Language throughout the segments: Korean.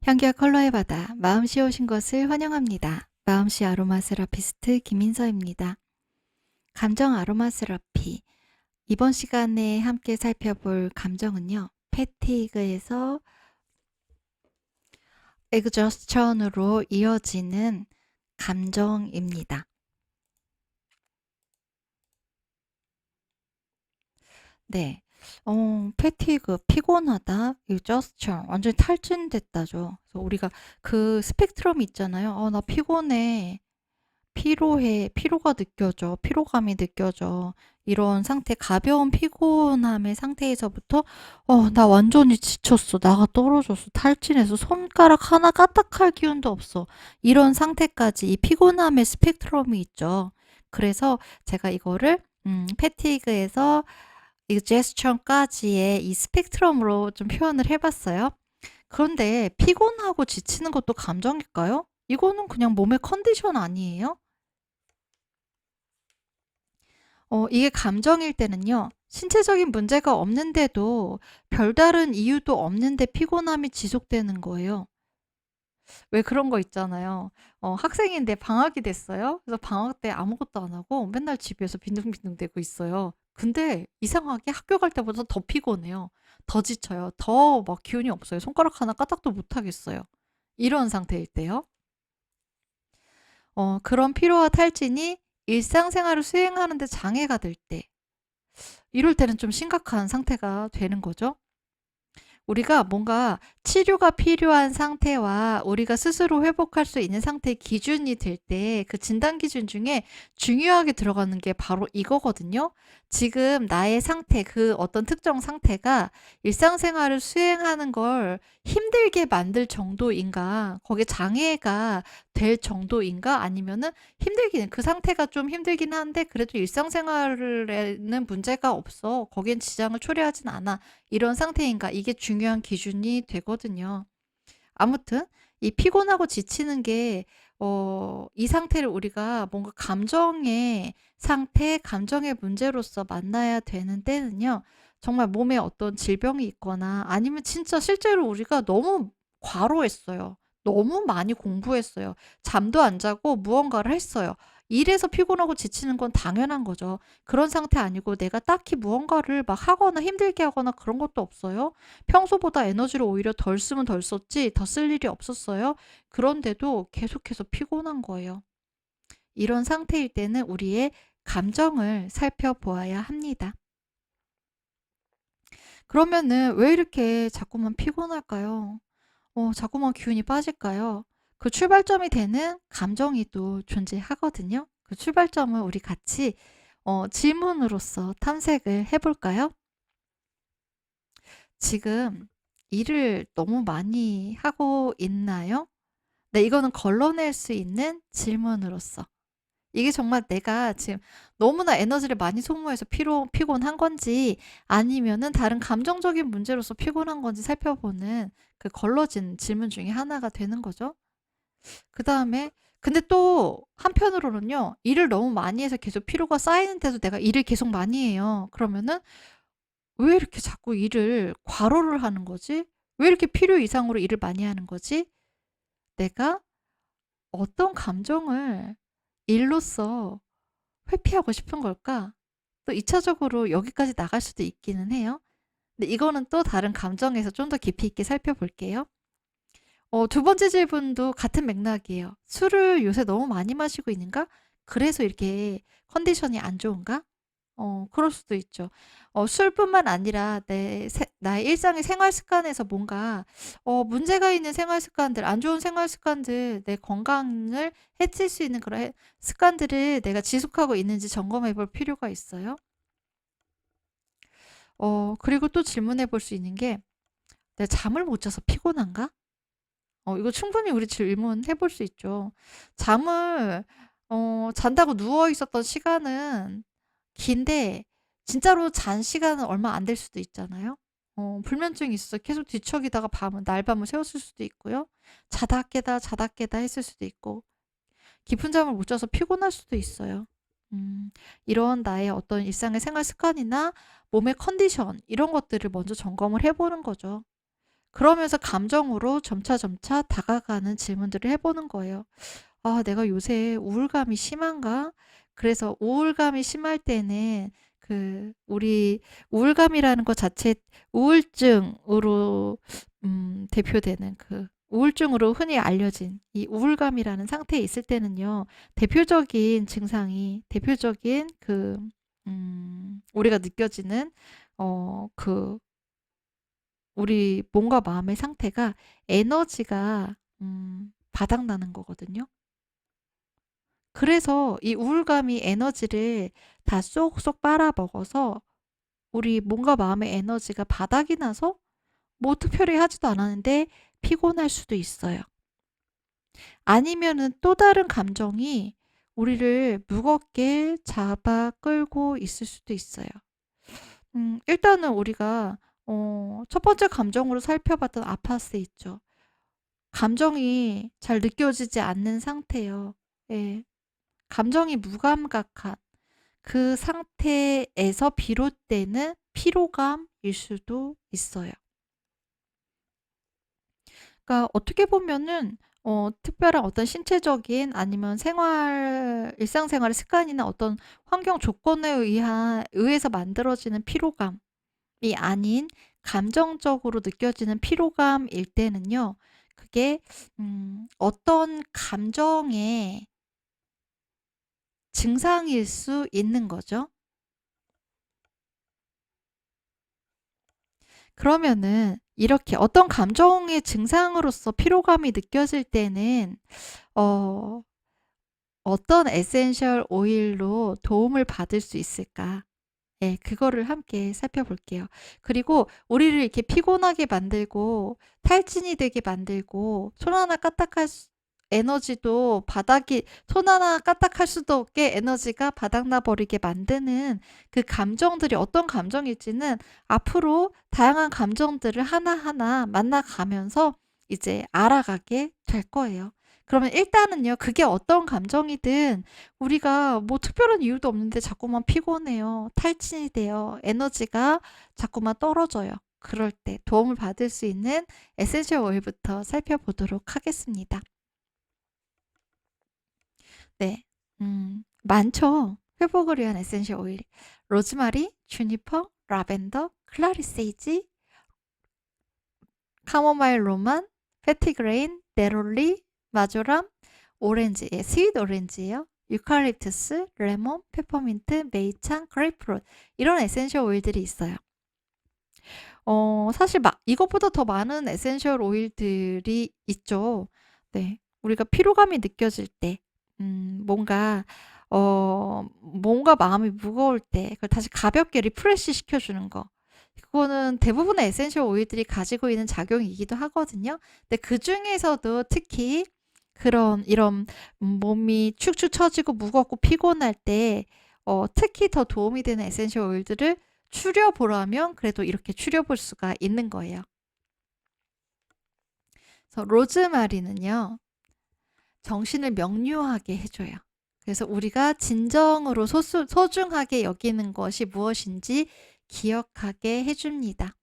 향기와 컬러의 바다, 마음씨 오신 것을 환영합니다. 마음씨 아로마 세라피스트 김인서입니다. 감정 아로마 세라피. 이번 시간에 함께 살펴볼 감정은요. 패티그에서 에그저스천으로 이어지는 감정입니다. 네. 패티그, 피곤하다, exhaustion, 완전히 탈진됐다죠. 그래서 우리가 그 스펙트럼 있잖아요. 나 피곤해, 피로해, 피로가 느껴져, 피로감이 느껴져. 이런 상태, 가벼운 피곤함의 상태에서부터, 나 완전히 지쳤어. 나가 떨어졌어. 탈진해서 손가락 하나 까딱할 기운도 없어. 이런 상태까지 이 피곤함의 스펙트럼이 있죠. 그래서 제가 이거를, 패티그에서 exhaustion까지의 이 스펙트럼으로 좀 표현을 해봤어요. 그런데 피곤하고 지치는 것도 감정일까요? 이거는 그냥 몸의 컨디션 아니에요? 이게 감정일 때는요. 신체적인 문제가 없는데도 별다른 이유도 없는데 피곤함이 지속되는 거예요. 왜 그런 거 있잖아요. 학생인데 방학이 됐어요. 그래서 방학 때 아무것도 안 하고 맨날 집에서 빈둥빈둥대고 있어요. 근데 이상하게 학교 갈 때보다 더 피곤해요. 더 지쳐요. 더 막 기운이 없어요. 손가락 하나 까딱도 못 하겠어요. 이런 상태일 때요. 그런 피로와 탈진이 일상생활을 수행하는 데 장애가 될 때, 이럴 때는 좀 심각한 상태가 되는 거죠. 우리가 뭔가 치료가 필요한 상태와 우리가 스스로 회복할 수 있는 상태의 기준이 될 때 그 진단 기준 중에 중요하게 들어가는 게 바로 이거거든요. 지금 나의 상태, 그 어떤 특정 상태가 일상생활을 수행하는 걸 힘들게 만들 정도인가, 거기에 장애가 될 정도인가, 아니면은 힘들긴, 그 상태가 좀 힘들긴 한데 그래도 일상생활에는 문제가 없어. 거기엔 지장을 초래하진 않아. 이런 상태인가, 이게 중요한 기준이 되거든요. 아무튼 이 피곤하고 지치는 게 이 상태를 우리가 뭔가 감정의 상태, 감정의 문제로서 만나야 되는 때는요. 정말 몸에 어떤 질병이 있거나 아니면 진짜 실제로 우리가 너무 과로했어요. 너무 많이 공부했어요. 잠도 안 자고 무언가를 했어요. 일에서 피곤하고 지치는 건 당연한 거죠. 그런 상태 아니고 내가 딱히 무언가를 막 하거나 힘들게 하거나 그런 것도 없어요. 평소보다 에너지를 오히려 덜 쓰면 덜 썼지 더 쓸 일이 없었어요. 그런데도 계속해서 피곤한 거예요. 이런 상태일 때는 우리의 감정을 살펴보아야 합니다. 그러면은 왜 이렇게 자꾸만 피곤할까요? 자꾸만 기운이 빠질까요? 그 출발점이 되는 감정이 또 존재하거든요. 그 출발점을 우리 같이 질문으로서 탐색을 해볼까요? 지금 일을 너무 많이 하고 있나요? 네, 이거는 걸러낼 수 있는 질문으로서. 이게 정말 내가 지금 너무나 에너지를 많이 소모해서 피곤한 건지 아니면은 다른 감정적인 문제로서 피곤한 건지 살펴보는 그 걸러진 질문 중에 하나가 되는 거죠. 그 다음에, 근데 또 한편으로는요, 일을 너무 많이 해서 계속 피로가 쌓이는데도 내가 일을 계속 많이 해요. 그러면은 왜 이렇게 자꾸 일을 과로를 하는 거지? 왜 이렇게 필요 이상으로 일을 많이 하는 거지? 내가 어떤 감정을 일로써 회피하고 싶은 걸까? 또 2차적으로 여기까지 나갈 수도 있기는 해요. 근데 이거는 또 다른 감정에서 좀 더 깊이 있게 살펴볼게요. 두 번째 질문도 같은 맥락이에요. 술을 요새 너무 많이 마시고 있는가? 그래서 이렇게 컨디션이 안 좋은가? 그럴 수도 있죠. 술뿐만 아니라 나의 일상의 생활 습관에서 뭔가 문제가 있는 생활 습관들, 안 좋은 생활 습관들, 내 건강을 해칠 수 있는 그런 습관들을 내가 지속하고 있는지 점검해 볼 필요가 있어요. 그리고 또 질문해 볼 수 있는 게 '내가 잠을 못 자서 피곤한가?' 이거 충분히 우리 질문해 볼 수 있죠. 잠을 잔다고 누워 있었던 시간은 긴데 진짜로 잔 시간은 얼마 안 될 수도 있잖아요. 불면증이 있어서 계속 뒤척이다가 날밤을 새웠을 수도 있고요. 자다 깨다 자다 깨다 했을 수도 있고 깊은 잠을 못 자서 피곤할 수도 있어요. 이런 나의 어떤 일상의 생활 습관이나 몸의 컨디션, 이런 것들을 먼저 점검을 해 보는 거죠. 그러면서 감정으로 점차 다가가는 질문들을 해보는 거예요. 아, 내가 요새 우울감이 심한가? 그래서 우울감이 심할 때는 우리 우울감이라는 것 자체 우울증으로 대표되는 우울증으로 흔히 알려진 이 우울감이라는 상태에 있을 때는요, 대표적인 우리가 느껴지는, 어, 그, 우리 몸과 마음의 상태가 에너지가, 바닥나는 거거든요. 그래서 이 우울감이 에너지를 다 쏙쏙 빨아먹어서 우리 몸과 마음의 에너지가 바닥이 나서 뭐 특별히 하지도 않았는데 피곤할 수도 있어요. 아니면은 또 다른 감정이 우리를 무겁게 잡아 끌고 있을 수도 있어요. 일단은 우리가 첫 번째 감정으로 살펴봤던 아파스 있죠. 감정이 잘 느껴지지 않는 상태요. 예. 감정이 무감각한 그 상태에서 비롯되는 피로감일 수도 있어요. 그러니까 어떻게 보면은 특별한 어떤 신체적인 아니면 일상생활의 습관이나 어떤 환경 조건에 의해서 만들어지는 피로감이 아닌 감정적으로 느껴지는 피로감일 때는요, 그게 어떤 감정의 증상일 수 있는 거죠. 그러면은 이렇게 어떤 감정의 증상으로서 피로감이 느껴질 때는 어, 어떤 에센셜 오일로 도움을 받을 수 있을까? 예, 그거를 함께 살펴볼게요. 그리고 우리를 이렇게 피곤하게 만들고 탈진이 되게 만들고 에너지도 손 하나 까딱할 수도 없게 에너지가 바닥나 버리게 만드는 그 감정들이 어떤 감정일지는 앞으로 다양한 감정들을 하나하나 만나가면서 이제 알아가게 될 거예요. 그러면 일단은요, 그게 어떤 감정이든 우리가 뭐 특별한 이유도 없는데 자꾸만 피곤해요. 탈진이 돼요. 에너지가 자꾸만 떨어져요. 그럴 때 도움을 받을 수 있는 에센셜 오일부터 살펴보도록 하겠습니다. 네, 많죠. 회복을 위한 에센셜 오일. 로즈마리, 주니퍼, 라벤더, 클라리세이지, 카모마일 로만, 페티그레인, 네롤리, 마조람, 오렌지, 스윗 오렌지예요. 유칼립투스, 레몬, 페퍼민트, 메이창, 그레이프루트, 이런 에센셜 오일들이 있어요. 사실 이것보다 더 많은 에센셜 오일들이 있죠. 네, 우리가 피로감이 느껴질 때, 뭔가 마음이 무거울 때 그걸 다시 가볍게 리프레시 시켜주는 거. 그거는 대부분의 에센셜 오일들이 가지고 있는 작용이기도 하거든요. 근데 그 중에서도 특히 이런 몸이 축축 처지고 무겁고 피곤할 때 특히 더 도움이 되는 에센셜 오일들을 추려보라면 그래도 이렇게 추려볼 수가 있는 거예요. 그래서 로즈마리는요, 정신을 명료하게 해줘요. 그래서 우리가 진정으로 소중하게 여기는 것이 무엇인지 기억하게 해줍니다.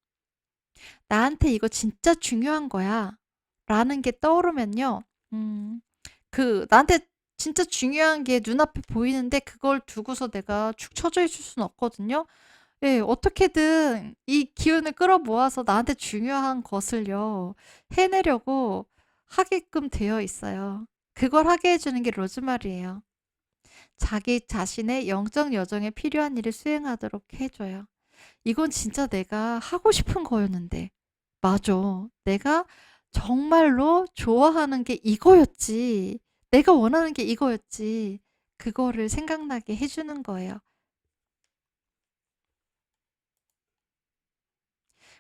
나한테 이거 진짜 중요한 거야 라는 게 떠오르면요, 나한테 진짜 중요한 게 눈앞에 보이는데 그걸 두고서 내가 축 처져 있을 수는 없거든요. 예, 어떻게든 이 기운을 끌어모아서 나한테 중요한 것을요, 해내려고 하게끔 되어 있어요. 그걸 하게 해주는 게 로즈마리예요. 자기 자신의 영적 여정에 필요한 일을 수행하도록 해줘요. 이건 진짜 내가 하고 싶은 거였는데, 맞아. 내가 정말로 좋아하는 게 이거였지. 내가 원하는 게 이거였지. 그거를 생각나게 해주는 거예요.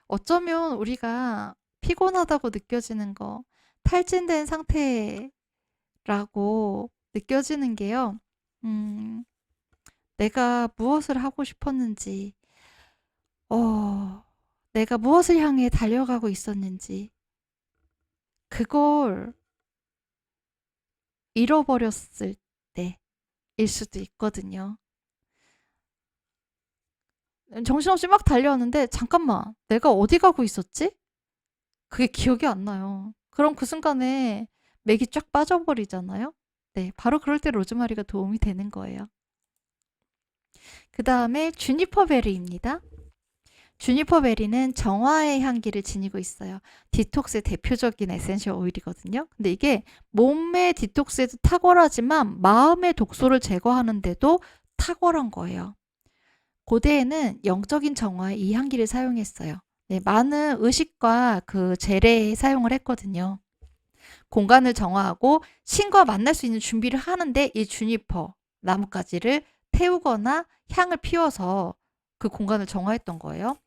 어쩌면 우리가 피곤하다고 느껴지는 거, 탈진된 상태라고 느껴지는 게요, 음, 내가 무엇을 하고 싶었는지, 내가 무엇을 향해 달려가고 있었는지, 그걸 잃어버렸을 때일 수도 있거든요. 정신없이 막 달려왔는데, 잠깐만, 내가 어디 가고 있었지? 그게 기억이 안 나요. 그럼 그 순간에 맥이 쫙 빠져버리잖아요. 네, 바로 그럴 때 로즈마리가 도움이 되는 거예요. 그 다음에 주니퍼 베리입니다. 주니퍼 베리는 정화의 향기를 지니고 있어요. 디톡스의 대표적인 에센셜 오일이거든요. 근데 이게 몸의 디톡스에도 탁월하지만 마음의 독소를 제거하는데도 탁월한 거예요. 고대에는 영적인 정화에 이 향기를 사용했어요. 네, 많은 의식과 그 제례에 사용을 했거든요. 공간을 정화하고 신과 만날 수 있는 준비를 하는데 이 주니퍼 나뭇가지를 태우거나 향을 피워서 그 공간을 정화했던 거예요.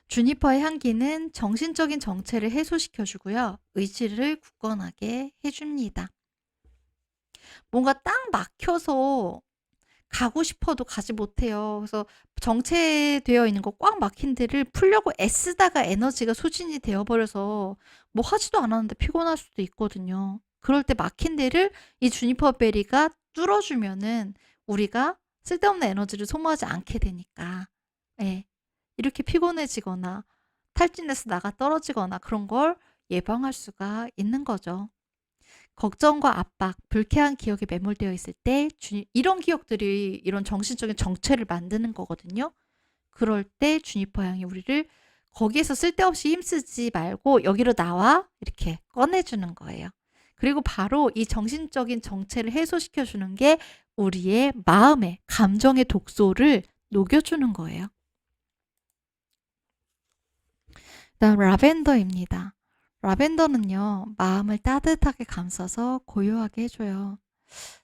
주니퍼의 향기는 정신적인 정체를 해소시켜주고요. 의지를 굳건하게 해줍니다. 뭔가 딱 막혀서 가고 싶어도 가지 못해요. 그래서 정체되어 있는 거 꽉 막힌 데를 풀려고 애쓰다가 에너지가 소진이 되어버려서 뭐 하지도 않았는데 피곤할 수도 있거든요. 그럴 때 막힌 데를 이 주니퍼 베리가 뚫어주면은 우리가 쓸데없는 에너지를 소모하지 않게 되니까, 예, 이렇게 피곤해지거나 탈진해서 나가 떨어지거나 그런 걸 예방할 수가 있는 거죠. 걱정과 압박, 불쾌한 기억에 매몰되어 있을 때 이런 기억들이 이런 정신적인 정체를 만드는 거거든요. 그럴 때 주니퍼 향이 우리를 거기에서 쓸데없이 힘쓰지 말고 여기로 나와 이렇게 꺼내주는 거예요. 그리고 바로 이 정신적인 정체를 해소시켜주는 게 우리의 마음의 감정의 독소를 녹여주는 거예요. 그다음 라벤더입니다. 라벤더는요, 마음을 따뜻하게 감싸서 고요하게 해줘요.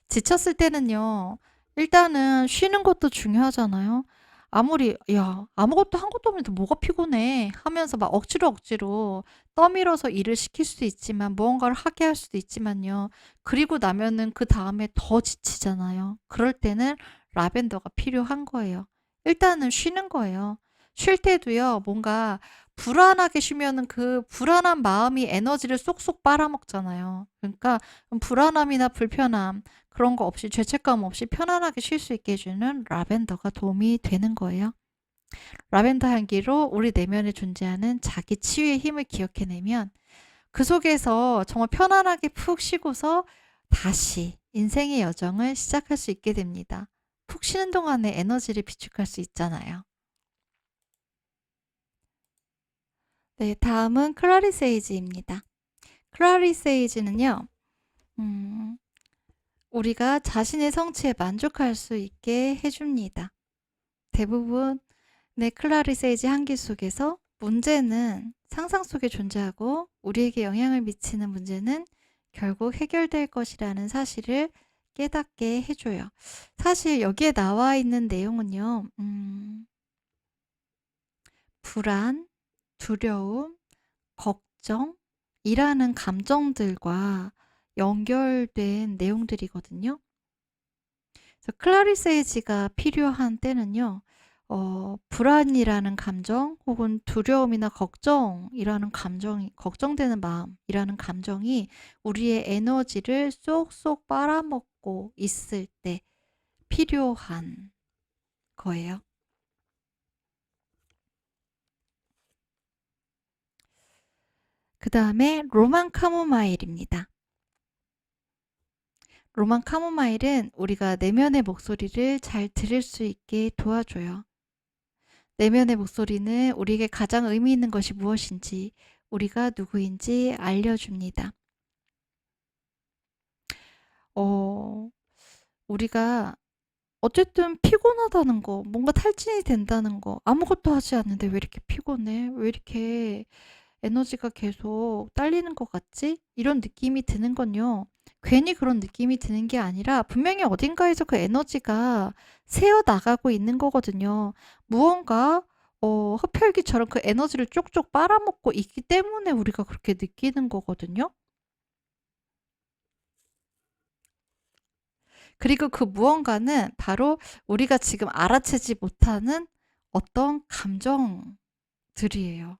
지쳤을 때는요, 일단은 쉬는 것도 중요하잖아요. 아무리, 야, 아무것도 한 것도 없는데 뭐가 피곤해 하면서 막 억지로 떠밀어서 일을 시킬 수도 있지만, 무언가를 하게 할 수도 있지만요. 그리고 나면은 그 다음에 더 지치잖아요. 그럴 때는 라벤더가 필요한 거예요. 일단은 쉬는 거예요. 쉴 때도요, 뭔가 불안하게 쉬면은 그 불안한 마음이 에너지를 쏙쏙 빨아먹잖아요. 그러니까 불안함이나 불편함, 그런 거 없이 죄책감 없이 편안하게 쉴 수 있게 해주는 라벤더가 도움이 되는 거예요. 라벤더 향기로 우리 내면에 존재하는 자기 치유의 힘을 기억해내면 그 속에서 정말 편안하게 푹 쉬고서 다시 인생의 여정을 시작할 수 있게 됩니다. 푹 쉬는 동안에 에너지를 비축할 수 있잖아요. 네, 다음은 클라리세이지입니다. 클라리세이지는요, 우리가 자신의 성취에 만족할 수 있게 해줍니다. 대부분 클라리세이지 향기 속에서 문제는 상상 속에 존재하고 우리에게 영향을 미치는 문제는 결국 해결될 것이라는 사실을 깨닫게 해줘요. 사실 여기에 나와 있는 내용은요, 불안, 두려움, 걱정이라는 감정들과 연결된 내용들이거든요. 그래서 클라리세이지가 필요한 때는요, 불안이라는 감정 혹은 두려움이나 걱정이라는 감정이, 걱정되는 마음이라는 감정이 우리의 에너지를 쏙쏙 빨아먹고 있을 때 필요한 거예요. 그 다음에 로만 카모마일입니다. 로만 카모마일은 우리가 내면의 목소리를 잘 들을 수 있게 도와줘요. 내면의 목소리는 우리에게 가장 의미 있는 것이 무엇인지, 우리가 누구인지 알려줍니다. 우리가 어쨌든 피곤하다는 거, 뭔가 탈진이 된다는 거, 아무것도 하지 않는데 왜 이렇게 피곤해? 왜 이렇게 에너지가 계속 딸리는 것 같지? 이런 느낌이 드는 건요. 괜히 그런 느낌이 드는 게 아니라 분명히 어딘가에서 그 에너지가 새어 나가고 있는 거거든요. 무언가 흡혈귀처럼 그 에너지를 쪽쪽 빨아먹고 있기 때문에 우리가 그렇게 느끼는 거거든요. 그리고 그 무언가는 바로 우리가 지금 알아채지 못하는 어떤 감정들이에요.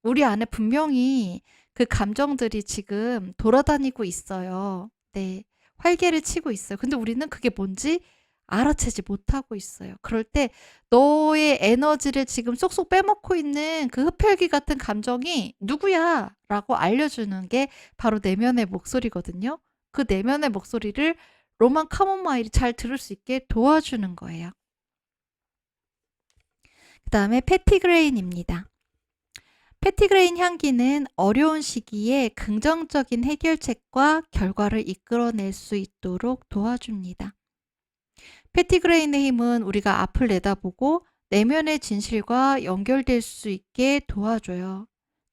우리 안에 분명히 그 감정들이 지금 돌아다니고 있어요. 네. 활개를 치고 있어요. 근데 우리는 그게 뭔지 알아채지 못하고 있어요. 그럴 때 너의 에너지를 지금 쏙쏙 빼먹고 있는 그 흡혈귀 같은 감정이 누구야? 라고 알려주는 게 바로 내면의 목소리거든요. 그 내면의 목소리를 로만 카모마일이 잘 들을 수 있게 도와주는 거예요. 그 다음에 패티그레인입니다. 패티그레인 향기는 어려운 시기에 긍정적인 해결책과 결과를 이끌어낼 수 있도록 도와줍니다. 패티그레인의 힘은 우리가 앞을 내다보고 내면의 진실과 연결될 수 있게 도와줘요.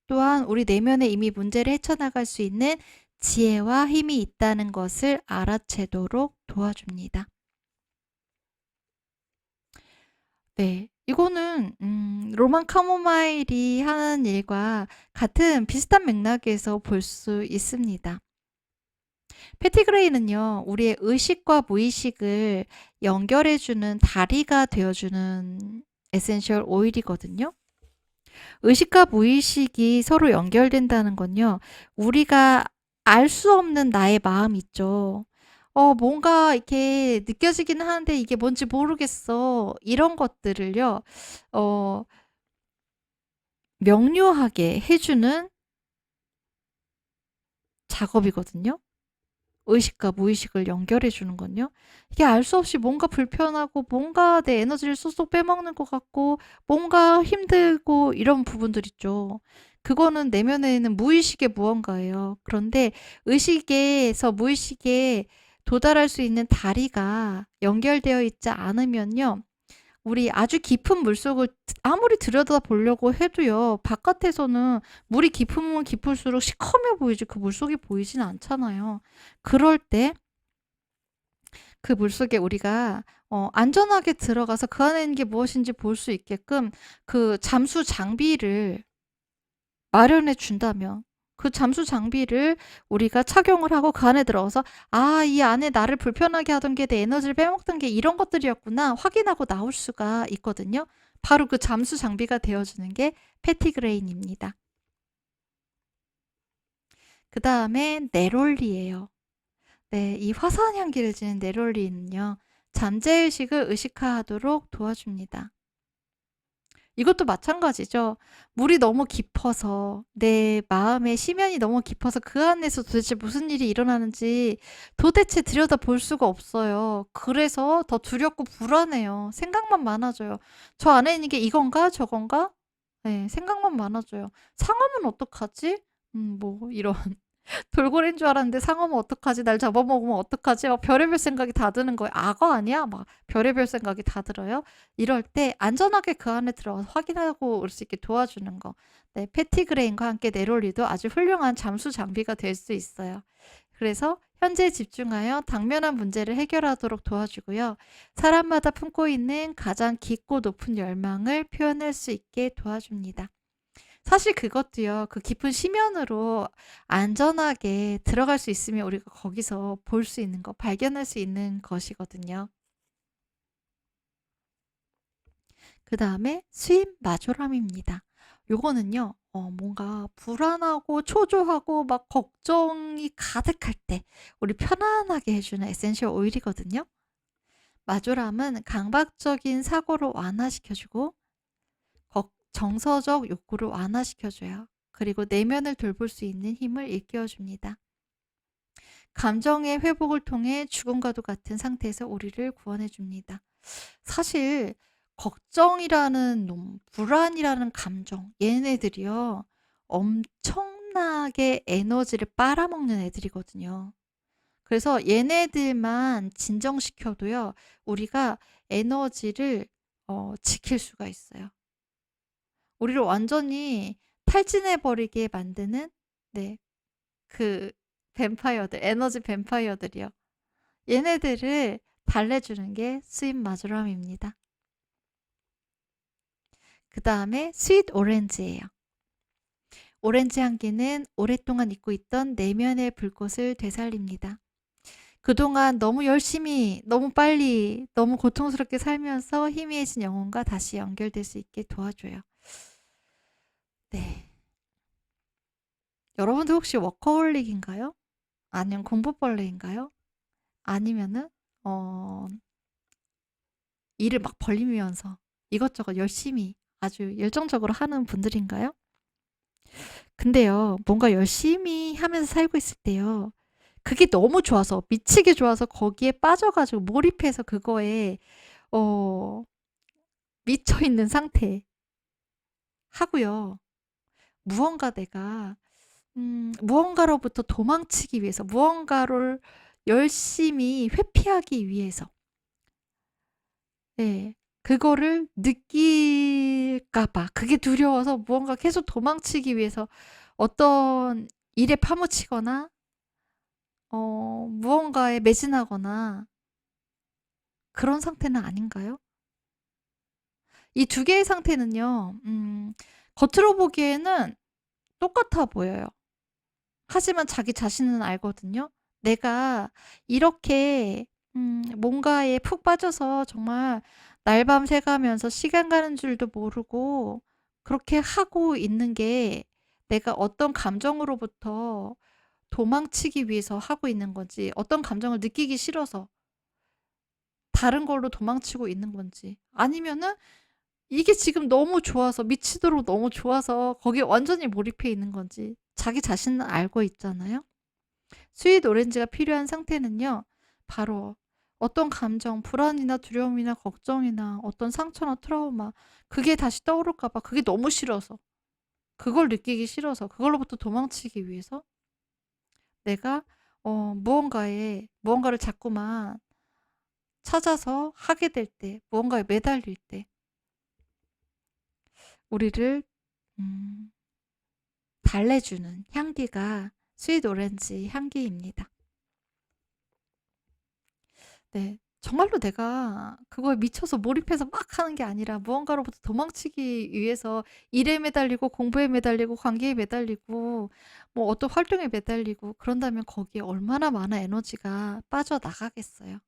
또한 우리 내면에 이미 문제를 헤쳐나갈 수 있는 지혜와 힘이 있다는 것을 알아채도록 도와줍니다. 네. 이거는 로만 카모마일이 하는 일과 같은 비슷한 맥락에서 볼 수 있습니다. 패티그레이는요, 우리의 의식과 무의식을 연결해 주는 다리가 되어 주는 에센셜 오일이거든요. 의식과 무의식이 서로 연결된다는 건요, 우리가 알 수 없는 나의 마음 있죠. 뭔가 이렇게 느껴지기는 하는데 이게 뭔지 모르겠어. 이런 것들을요, 어 명료하게 해 주는 작업이거든요. 의식과 무의식을 연결해 주는 건요. 이게 알 수 없이 뭔가 불편하고 뭔가 내 에너지를 쏙쏙 빼먹는 것 같고 뭔가 힘들고 이런 부분들 있죠. 그거는 내면에 있는 무의식의 무언가예요. 그런데 의식에서 무의식에 도달할 수 있는 다리가 연결되어 있지 않으면요, 우리 아주 깊은 물속을 아무리 들여다보려고 해도요, 바깥에서는 물이 깊으면 깊을수록 시커매 보이지 그 물속이 보이진 않잖아요. 그럴 때 그 물속에 우리가 안전하게 들어가서 그 안에 있는 게 무엇인지 볼 수 있게끔 그 잠수 장비를 마련해 준다면, 그 잠수 장비를 우리가 착용을 하고 그 안에 들어가서 '아, 이 안에 나를 불편하게 하던 게, 내 에너지를 빼먹던 게 이런 것들이었구나.' 확인하고 나올 수가 있거든요. 바로 그 잠수 장비가 되어 주는 게 패티그레인입니다. 그다음에 네롤리예요. 네, 이 화사한 향기를 지닌 네롤리는요, 잠재의식을 의식화하도록 도와줍니다. 이것도 마찬가지죠. 물이 너무 깊어서, 내 마음의 심연이 너무 깊어서 그 안에서 도대체 무슨 일이 일어나는지 도대체 들여다볼 수가 없어요. 그래서 더 두렵고 불안해요. 생각만 많아져요. '저 안에 있는 게 이건가 저건가?' 네, 생각만 많아져요. '상어면 어떡하지?' 뭐 이런. 돌고래인 줄 알았는데 상어면 어떡하지? 날 잡아먹으면 어떡하지? 막 별의별 생각이 다 드는 거예요. '악어 아니야?' 막 별의별 생각이 다 들어요. 이럴 때 안전하게 그 안에 들어가서 확인하고 올 수 있게 도와주는 거. 네, 패티그레인과 함께 네롤리도 아주 훌륭한 잠수 장비가 될 수 있어요. 그래서 현재에 집중하여 당면한 문제를 해결하도록 도와주고요. 사람마다 품고 있는 가장 깊고 높은 열망을 표현할 수 있게 도와줍니다. 사실 그것도요, 그 깊은 심연으로 안전하게 들어갈 수 있으면 우리가 거기서 볼 수 있는 거, 발견할 수 있는 것이거든요. 그다음에 스윗 마조람입니다. 요거는요, 뭔가 불안하고 초조하고 막 걱정이 가득할 때 우리 편안하게 해 주는 에센셜 오일이거든요. 마조람은 강박적인 사고를 완화시켜 주고 정서적 욕구를 완화시켜 줘요. 그리고 내면을 돌볼 수 있는 힘을 일깨워 줍니다. 감정의 회복을 통해 죽음과도 같은 상태에서 우리를 구원해 줍니다. 사실 걱정이라는 놈, 불안이라는 감정, 얘네들이요, 엄청나게 에너지를 빨아먹는 애들이거든요. 그래서 얘네들만 진정시켜도요, 우리가 에너지를 지킬 수가 있어요. 우리를 완전히 탈진해 버리게 만드는, 네, 그 뱀파이어들, 에너지 뱀파이어들이요. 얘네들을 달래주는 게 스윗 마조람입니다. 그 다음에 스윗 오렌지예요. 오렌지 향기는 오랫동안 잊고 있던 내면의 불꽃을 되살립니다. 그동안 너무 열심히, 너무 빨리, 너무 고통스럽게 살면서 희미해진 영혼과 다시 연결될 수 있게 도와줘요. 네. 여러분들 혹시 워커홀릭인가요? 아니면 공부벌레인가요? 아니면은 어 일을 막 벌리면서 이것저것 열심히 아주 열정적으로 하는 분들인가요? 근데요, 뭔가 열심히 하면서 살고 있을 때요, 그게 너무 좋아서, 미치게 좋아서 거기에 빠져가지고 몰입해서 그거에, 어, 미쳐있는 상태 하고요. 무언가 내가, 무언가로부터 도망치기 위해서, 무언가를 열심히 회피하기 위해서, 예, 그거를 느낄까봐, 그게 두려워서 무언가 계속 도망치기 위해서 어떤 일에 파묻히거나, 무언가에 매진하거나 그런 상태는 아닌가요? 이 두 개의 상태는요, 겉으로 보기에는 똑같아 보여요. 하지만 자기 자신은 알거든요. 내가 이렇게 뭔가에 푹 빠져서 정말 날밤 새가면서 시간 가는 줄도 모르고 그렇게 하고 있는 게 내가 어떤 감정으로부터 도망치기 위해서 하고 있는 건지, 어떤 감정을 느끼기 싫어서 다른 걸로 도망치고 있는 건지, 아니면은 이게 지금 너무 좋아서, 미치도록 너무 좋아서 거기에 완전히 몰입해 있는 건지 자기 자신은 알고 있잖아요. 스윗 오렌지가 필요한 상태는요, 바로 어떤 감정, 불안이나 두려움이나 걱정이나 어떤 상처나 트라우마, 그게 다시 떠오를까봐 그게 너무 싫어서, 그걸 느끼기 싫어서, 그걸로부터 도망치기 위해서 내가 무언가를 자꾸만 찾아서 하게 될 때, 무언가에 매달릴 때, 우리를 음, 달래주는 향기가 스윗 오렌지 향기입니다. 네. 정말로 내가 그거에 미쳐서 몰입해서 막 하는 게 아니라 무언가로부터 도망치기 위해서 일에 매달리고 공부에 매달리고 관계에 매달리고 뭐 어떤 활동에 매달리고 그런다면 거기에 얼마나 많은 에너지가 빠져나가겠어요.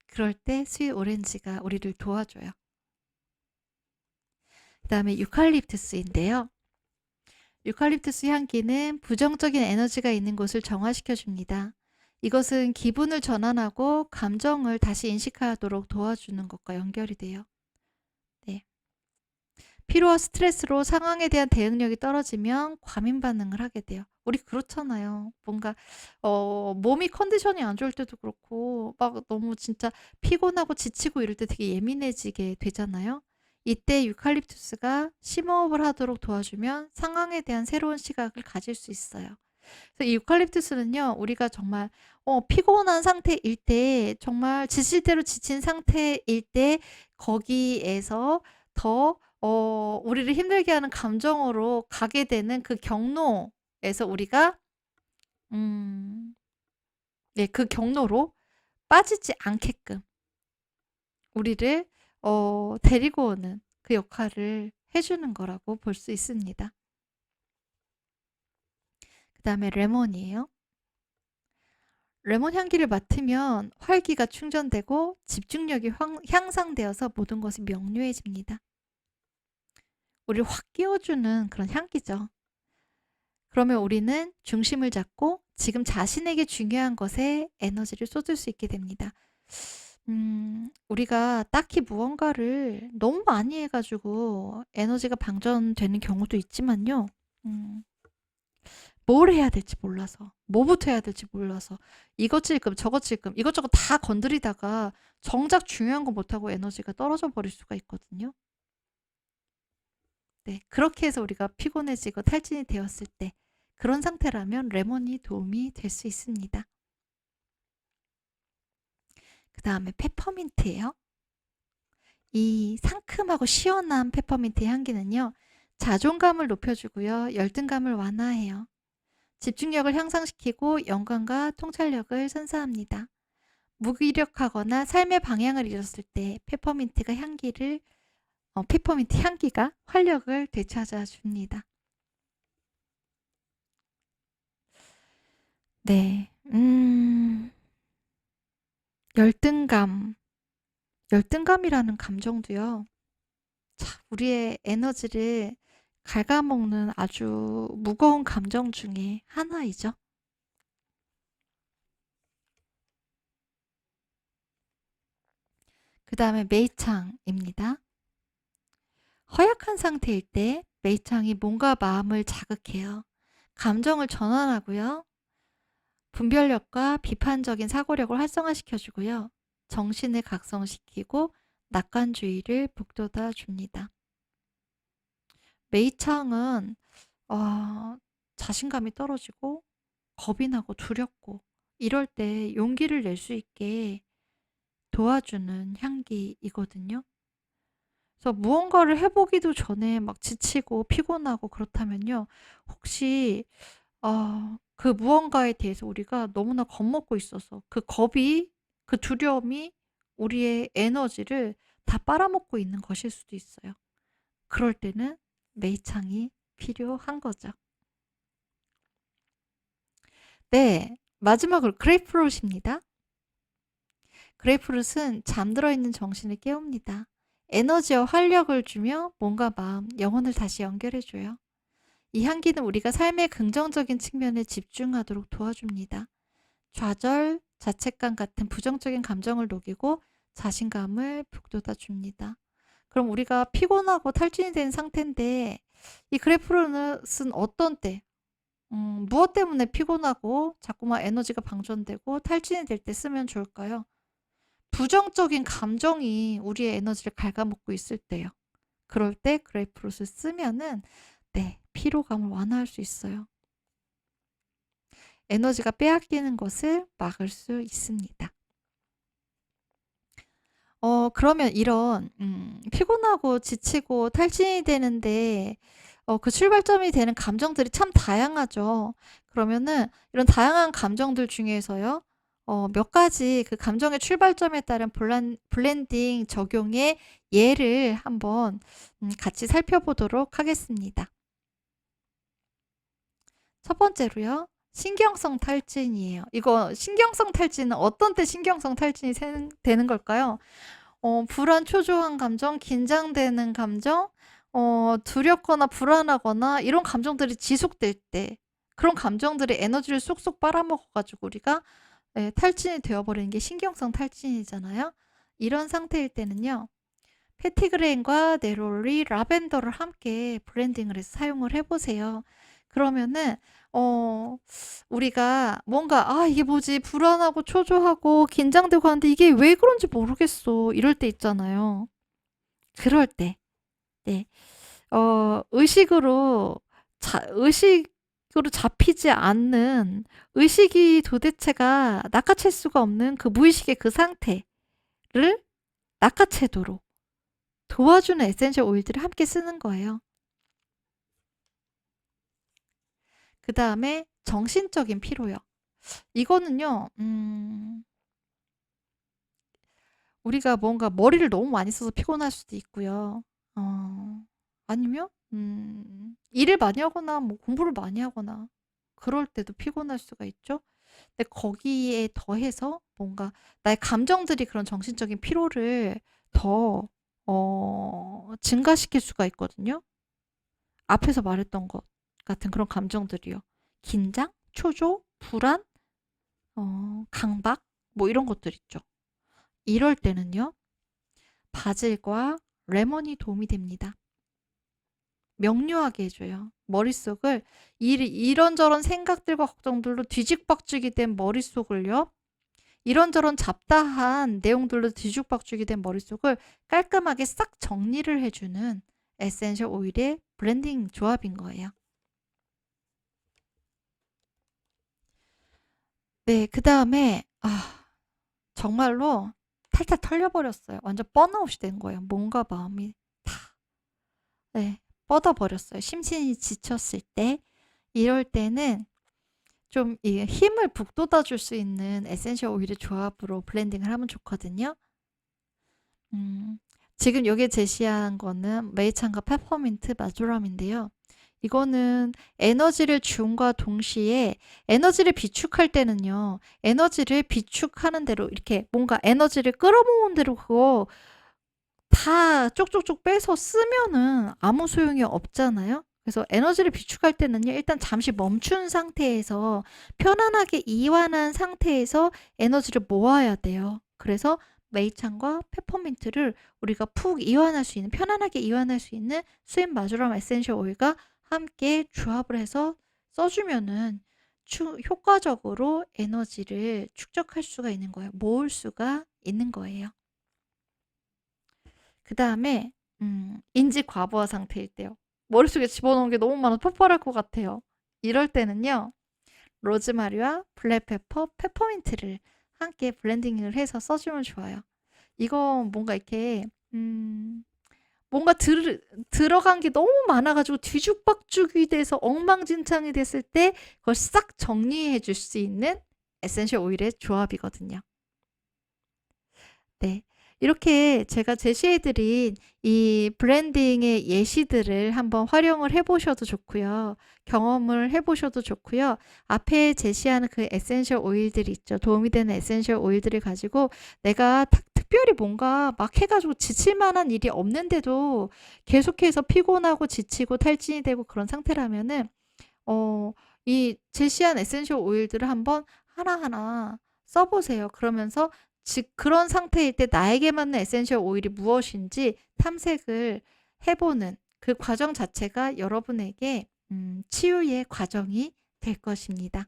그럴 때 스윗 오렌지가 우리를 도와줘요. 그다음에 유칼립투스인데요. 유칼립투스 향기는 부정적인 에너지가 있는 곳을 정화시켜 줍니다. 이것은 기분을 전환하고 감정을 다시 인식하도록 도와주는 것과 연결이 돼요. 네. 피로와 스트레스로 상황에 대한 대응력이 떨어지면 과민 반응을 하게 돼요. 우리 그렇잖아요. 뭔가 몸이 컨디션이 안 좋을 때도 그렇고 막 너무 진짜 피곤하고 지치고 이럴 때 되게 예민해지게 되잖아요. 이때 유칼립투스가 심호흡을 하도록 도와주면 상황에 대한 새로운 시각을 가질 수 있어요. 그래서 이 유칼립투스는요, 우리가 정말 피곤한 상태일 때, 정말 지칠 대로 지친 상태일 때 거기에서 더 우리를 힘들게 하는 감정으로 가게 되는 그 경로에서 우리가 음 네, 그 경로로 빠지지 않게끔 우리를 데리고 오는 그 역할을 해 주는 거라고 볼 수 있습니다. 그다음에 레몬이에요. 레몬 향기를 맡으면 활기가 충전되고 집중력이 향상되어서 모든 것이 명료해집니다. 우리를 확 끼워주는 그런 향기죠. 그러면 우리는 중심을 잡고 지금 자신에게 중요한 것에 에너지를 쏟을 수 있게 됩니다. 우리가 딱히 무언가를 너무 많이 해가지고 에너지가 방전되는 경우도 있지만요. 뭘 해야 될지 몰라서, 뭐부터 해야 될지 몰라서, 이것 찔끔 저것 찔끔 이것저것 다 건드리다가 정작 중요한 거 못하고 에너지가 떨어져 버릴 수가 있거든요. 네, 그렇게 해서 우리가 피곤해지고 탈진이 되었을 때 그런 상태라면 레몬이 도움이 될 수 있습니다. 그 다음에 페퍼민트예요. 이 상큼하고 시원한 페퍼민트 향기는요, 자존감을 높여주고요, 열등감을 완화해요. 집중력을 향상시키고 영감과 통찰력을 선사합니다. 무기력하거나 삶의 방향을 잃었을 때 페퍼민트 향기가 활력을 되찾아 줍니다. 네, 열등감, 열등감이라는 감정도요, 참, 우리의 에너지를 갉아먹는 아주 무거운 감정 중에 하나이죠. 그 다음에 매창입니다. 허약한 상태일 때 매창이 몸과 마음을 자극해요. 감정을 전환하고요. 분별력과 비판적인 사고력을 활성화시켜주고요. 정신을 각성시키고 낙관주의를 북돋아 줍니다. 매창은 자신감이 떨어지고 겁이 나고 두렵고 이럴 때 용기를 낼 수 있게 도와주는 향기이거든요. 그래서 무언가를 해보기도 전에 막 지치고 피곤하고 그렇다면요. 혹시 그 무언가에 대해서 우리가 너무나 겁먹고 있어서 그 겁이, 그 두려움이 우리의 에너지를 다 빨아먹고 있는 것일 수도 있어요. 그럴 때는 매창이 필요한 거죠. 네, 마지막으로 그레이프루트입니다. 그레이프루트는 잠들어 있는 정신을 깨웁니다. 에너지와 활력을 주며 몸과 마음, 영혼을 다시 연결해줘요. 이 향기는 우리가 삶의 긍정적인 측면에 집중하도록 도와줍니다. 좌절, 자책감 같은 부정적인 감정을 녹이고 자신감을 북돋아 줍니다. 그럼 우리가 피곤하고 탈진이 된 상태인데 이 그래프루트는 어떤 때, 무엇 때문에 피곤하고 자꾸만 에너지가 방전되고 탈진이 될 때 쓰면 좋을까요? 부정적인 감정이 우리의 에너지를 갉아먹고 있을 때요. 그럴 때 그레이프루트를 쓰면은 피로감을 완화할 수 있어요. 에너지가 빼앗기는 것을 막을 수 있습니다. 그러면 이런 피곤하고 지치고 탈진이 되는데 그 출발점이 되는 감정들이 참 다양하죠. 그러면은 이런 다양한 감정들 중에서요. 몇 가지 그 감정의 출발점에 따른 블렌딩 적용의 예를 한번 같이 살펴보도록 하겠습니다. 첫 번째로요. 신경성 탈진이에요. 이거 신경성 탈진은 어떤 때 신경성 탈진이 되는 걸까요? 불안, 초조한 감정, 긴장되는 감정, 두렵거나 불안하거나 이런 감정들이 지속될 때 그런 감정들이 에너지를 쏙쏙 빨아먹어가지고 우리가 탈진이 되어버리는 게 신경성 탈진이잖아요. 이런 상태일 때는요. 패티그레인과 네롤리, 라벤더를 함께 블렌딩을 해서 사용을 해보세요. 그러면은 우리가 뭔가 이게 뭐지 불안하고 초조하고 긴장되고 하는데 이게 왜 그런지 모르겠어 이럴 때 있잖아요. 그럴 때 의식으로 잡히지 않는 의식이 도대체가 낚아챌 수가 없는 그 무의식의 그 상태를 낚아채도록 도와주는 에센셜 오일들을 함께 쓰는 거예요. 그 다음에 정신적인 피로요. 이거는요. 우리가 뭔가 머리를 너무 많이 써서 피곤할 수도 있고요. 아니면 일을 많이 하거나 뭐 공부를 많이 하거나 그럴 때도 피곤할 수가 있죠. 근데 거기에 더해서 뭔가 나의 감정들이 그런 정신적인 피로를 더 증가시킬 수가 있거든요. 앞에서 말했던 것 같은 그런 감정들이요. 긴장, 초조, 불안, 강박 뭐 이런 것들 있죠. 이럴 때는요. 바질과 레몬이 도움이 됩니다. 명료하게 해줘요. 머릿속을 이런저런 생각들과 걱정들로 뒤죽박죽이 된 머릿속을요. 이런저런 잡다한 내용들로 뒤죽박죽이 된 머릿속을 깔끔하게 싹 정리를 해주는 에센셜 오일의 블렌딩 조합인 거예요. 네, 그 다음에 정말로 탈탈 털려버렸어요. 완전 번아웃이 된 거예요. 몸과 마음이 다 뻗어버렸어요. 심신이 지쳤을 때 이럴 때는 좀 힘을 북돋아 줄 수 있는 에센셜 오일의 조합으로 블렌딩을 하면 좋거든요. 지금 여기에 제시한 거는 메이창과 페퍼민트 마조람인데요. 이거는 에너지를 줌과 동시에 에너지를 비축할 때는요. 에너지를 비축하는 대로 이렇게 뭔가 에너지를 끌어모은 대로 그거 다 쪽쪽쪽 빼서 쓰면은 아무 소용이 없잖아요. 그래서 에너지를 비축할 때는요. 일단 잠시 멈춘 상태에서 편안하게 이완한 상태에서 에너지를 모아야 돼요. 그래서 메이찬과 페퍼민트를 우리가 푹 이완할 수 있는, 편안하게 이완할 수 있는 스윗 마주럼 에센셜 오일과 함께 조합을 해서 써주면은 효과적으로 에너지를 축적할 수가 있는 거예요. 모을 수가 있는 거예요. 그 다음에 인지 과부하 상태일 때요. 머릿속에 집어넣은 게 너무 많아서 폭발할 것 같아요. 이럴 때는요. 로즈마리와 블랙페퍼, 페퍼민트를 함께 블렌딩을 해서 써주면 좋아요. 이건 뭔가 이렇게 뭔가 들어간 게 너무 많아가지고 뒤죽박죽이 돼서 엉망진창이 됐을 때 그걸 싹 정리해 줄 수 있는 에센셜 오일의 조합이거든요. 네. 이렇게 제가 제시해드린 이 블렌딩의 예시들을 한번 활용을 해보셔도 좋고요. 경험을 해보셔도 좋고요. 앞에 제시하는 그 에센셜 오일들이 있죠. 도움이 되는 에센셜 오일들을 가지고 내가 특별히 뭔가 막 해가지고 지칠 만한 일이 없는데도 계속해서 피곤하고 지치고 탈진이 되고 그런 상태라면은 이 제시한 에센셜 오일들을 한번 하나하나 써보세요. 그러면서 즉 그런 상태일 때 나에게 맞는 에센셜 오일이 무엇인지 탐색을 해보는 그 과정 자체가 여러분에게 치유의 과정이 될 것입니다.